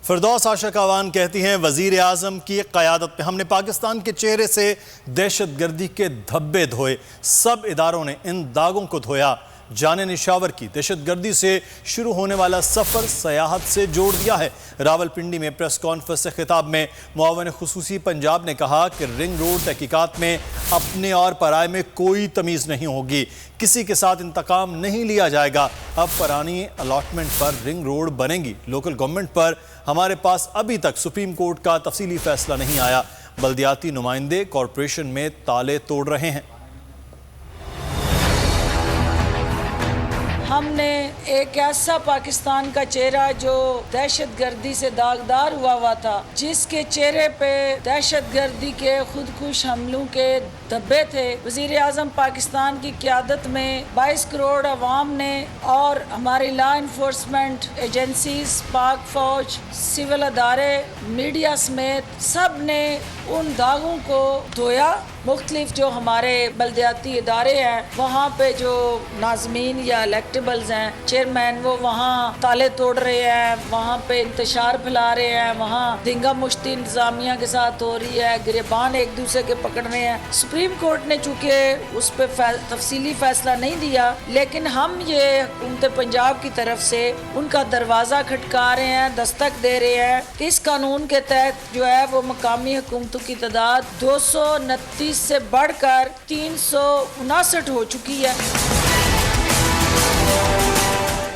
فردوس عاشق آوان کہتی ہیں وزیر اعظم کی قیادت میں ہم نے پاکستان کے چہرے سے دہشت گردی کے دھبے دھوئے، سب اداروں نے ان داغوں کو دھویا، جانیں نشاور کی دہشت گردی سے شروع ہونے والا سفر سیاحت سے جوڑ دیا ہے۔ راولپنڈی میں پریس کانفرنس سے خطاب میں معاون خصوصی پنجاب نے کہا کہ رنگ روڈ تحقیقات میں اپنے اور پرائے میں کوئی تمیز نہیں ہوگی، کسی کے ساتھ انتقام نہیں لیا جائے گا۔ اب پرانی الاٹمنٹ پر رنگ روڈ بنے گی۔ لوکل گورنمنٹ پر ہمارے پاس ابھی تک سپریم کورٹ کا تفصیلی فیصلہ نہیں آیا، بلدیاتی نمائندے کارپوریشن میں تالے توڑ رہے ہیں۔ ہم نے ایک ایسا پاکستان کا چہرہ جو دہشت گردی سے داغدار ہوا تھا، جس کے چہرے پہ دہشت گردی کے خودکش حملوں کے دھبے تھے، وزیر اعظم پاکستان کی قیادت میں 22 کروڑ عوام نے اور ہماری لا انفورسمنٹ ایجنسیز، پاک فوج، سول ادارے، میڈیا سمیت سب نے ان داغوں کو دھویا۔ مختلف جو ہمارے بلدیاتی ادارے ہیں وہاں پہ جو ناظمین یا الیکٹیبلز ہیں، چیئرمین، وہ وہاں تالے توڑ رہے ہیں، وہاں پہ انتشار پھیلا رہے ہیں، وہاں دنگا مشتی انتظامیہ کے ساتھ ہو رہی ہے، گریبان ایک دوسرے کے پکڑ رہے ہیں۔ سپریم کورٹ نے چونکہ اس پہ تفصیلی فیصلہ نہیں دیا، لیکن ہم یہ حکومت پنجاب کی طرف سے ان کا دروازہ کھٹکا رہے ہیں، دستک دے رہے ہیں کہ اس قانون کے تحت جو ہے وہ مقامی حکومتوں کی تعداد 229 سے بڑھ کر 359 ہو چکی ہے۔